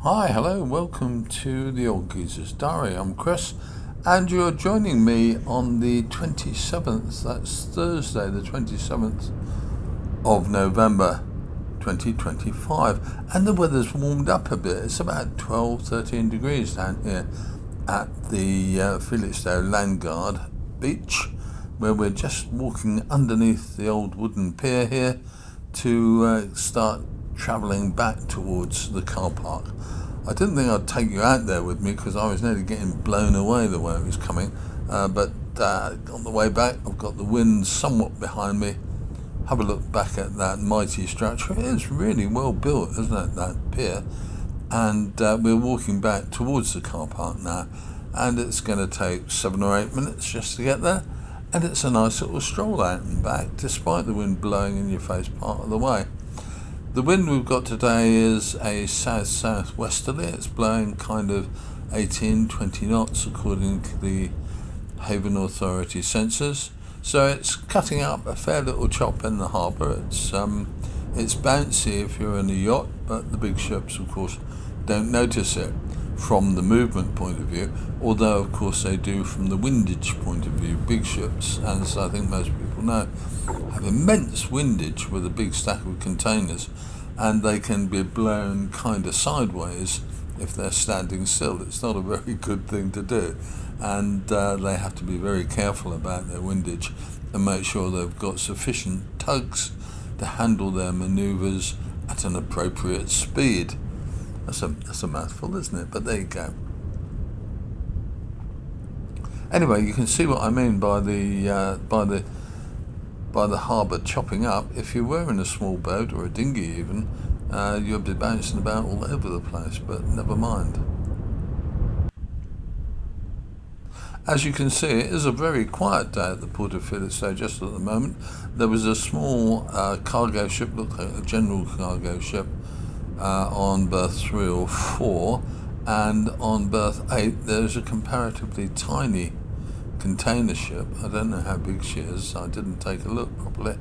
Hi, hello, welcome to the Old Geezer's Diary. I'm Chris, and you're joining me on the 27th, that's Thursday, the 27th of November 2025. And the weather's warmed up a bit. It's about 13 degrees down here at the Felixstowe Landguard Beach, where we're just walking underneath the old wooden pier here to start travelling back towards the car park. I didn't think I'd take you out there with me because I was nearly getting blown away the way it was coming, but on the way back I've got the wind somewhat behind me. Have a look back at that mighty structure. It is really well built, isn't it, that pier? And we're walking back towards the car park now, and it's going to take 7 or 8 minutes just to get there, and it's a nice little stroll out and back despite the wind blowing in your face part of the way. The wind we've got today is a south-southwesterly. It's blowing kind of 18-20 knots according to the Haven Authority sensors. So it's cutting up a fair little chop in the harbour. It's bouncy if you're in a yacht, but the big ships, of course, don't notice it from the movement point of view, although of course they do from the windage point of view. Big ships, as I think most people know, have immense windage with a big stack of containers, and they can be blown kind of sideways if they're standing still. It's not a very good thing to do, and they have to be very careful about their windage and make sure they've got sufficient tugs to handle their manoeuvres at an appropriate speed. That's a mouthful, isn't it? But there you go. Anyway, you can see what I mean by the harbour chopping up. If you were in a small boat or a dinghy even, you'd be bouncing about all over the place, but never mind. As you can see, it is a very quiet day at the port of Felixstowe just at the moment. There was a small cargo ship, looked like a general cargo ship, on berth 3 or 4, and on berth 8 there's a comparatively tiny container ship. I don't know how big she is, I didn't take a look properly,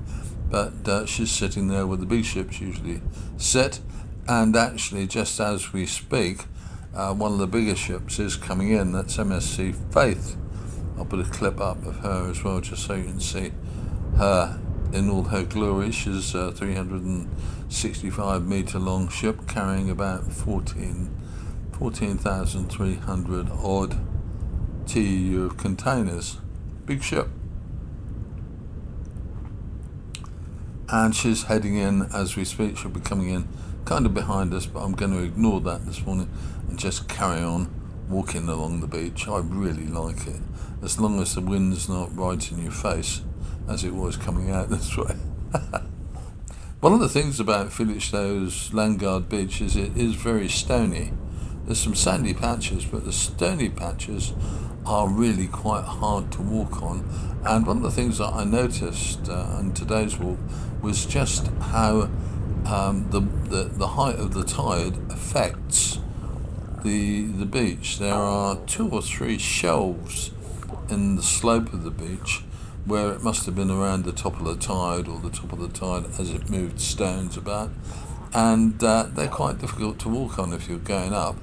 but she's sitting there where the big ships usually sit, and actually just as we speak, one of the bigger ships is coming in. That's MSC Faith. I'll put a clip up of her as well just so you can see her in all her glory. She's a 365 metre long ship carrying about 14,300 odd TEU of containers. Big ship. And she's heading in as we speak. She'll be coming in kind of behind us, but I'm going to ignore that this morning and just carry on walking along the beach. I really like it, as long as the wind's not right in your face as it was coming out this way. One of the things about Felixstowe's Landguard Beach is it is very stony. There's some sandy patches, but the stony patches are really quite hard to walk on. And one of the things that I noticed on today's walk was just how the height of the tide affects the beach. There are 2 or 3 shelves in the slope of the beach where it must have been around the top of the tide or the top of the tide as it moved stones about, and they're quite difficult to walk on if you're going up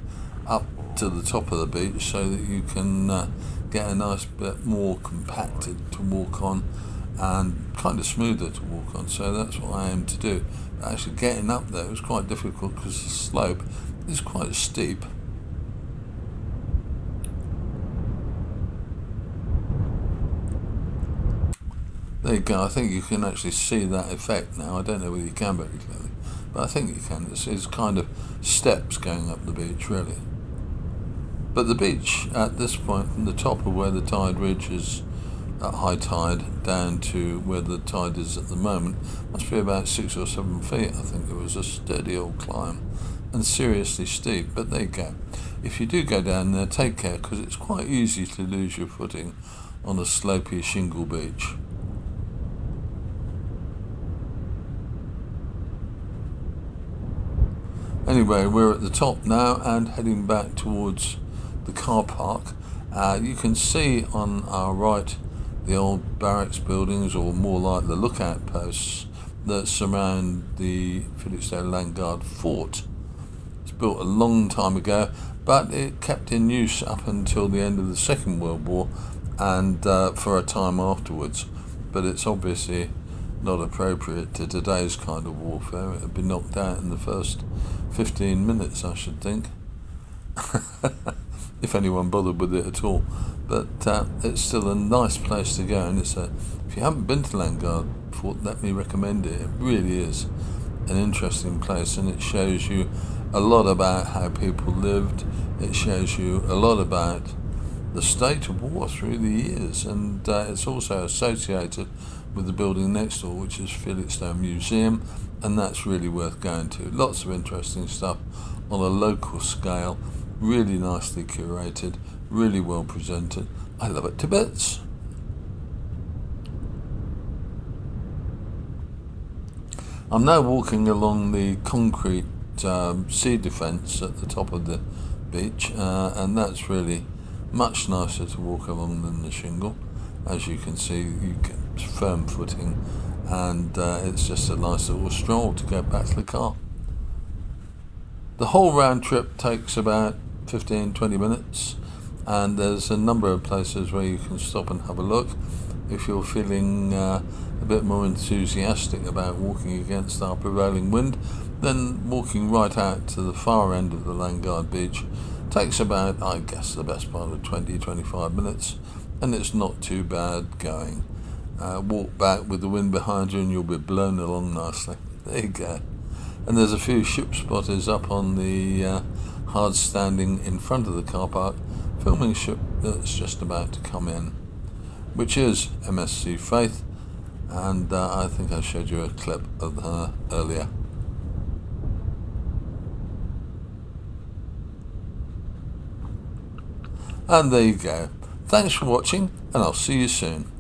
to the top of the beach, so that you can get a nice bit more compacted to walk on and kind of smoother to walk on. So that's what I aim to do. But actually getting up there was quite difficult because the slope is quite steep. There you go. I think you can actually see that effect now. I don't know whether you can very clearly, but I think you can. It's kind of steps going up the beach, really. But the beach at this point, from the top of where the tide ridge is at high tide down to where the tide is at the moment, must be about 6 or 7 feet. I think it was a sturdy old climb and seriously steep, but there you go. If you do go down there, take care, because it's quite easy to lose your footing on a slopey shingle beach. Anyway, we're at the top now and heading back towards the car park. You can see on our right the old barracks buildings, or more like the lookout posts that surround the Felixstowe Landguard Fort. It's built a long time ago, but it kept in use up until the end of the Second World War and for a time afterwards. But it's obviously not appropriate to today's kind of warfare. It would be knocked out in the first 15 minutes, I should think. If anyone bothered with it at all. But it's still a nice place to go, and if you haven't been to Landguard Fort, let me recommend it. It really is an interesting place, and it shows you a lot about how people lived. It shows you a lot about the state of war through the years, and it's also associated with the building next door, which is Felixstowe Museum, and that's really worth going to. Lots of interesting stuff on a local scale, really nicely curated, really well presented. I love it to bits. I'm now walking along the concrete sea defence at the top of the beach, and that's really much nicer to walk along than the shingle. As you can see, you get firm footing, and it's just a nice little stroll to go back to the car. The whole round trip takes about 15-20 minutes, and there's a number of places where you can stop and have a look. If you're feeling a bit more enthusiastic about walking against our prevailing wind, then walking right out to the far end of the Landguard Beach takes about, I guess, the best part of 20-25 minutes, and it's not too bad going. Walk back with the wind behind you and you'll be blown along nicely. There you go. And there's a few ship spotters up on the hard standing in front of the car park, filming a ship that's just about to come in, which is MSC Faith, and I think I showed you a clip of her earlier. And there you go. Thanks for watching, and I'll see you soon.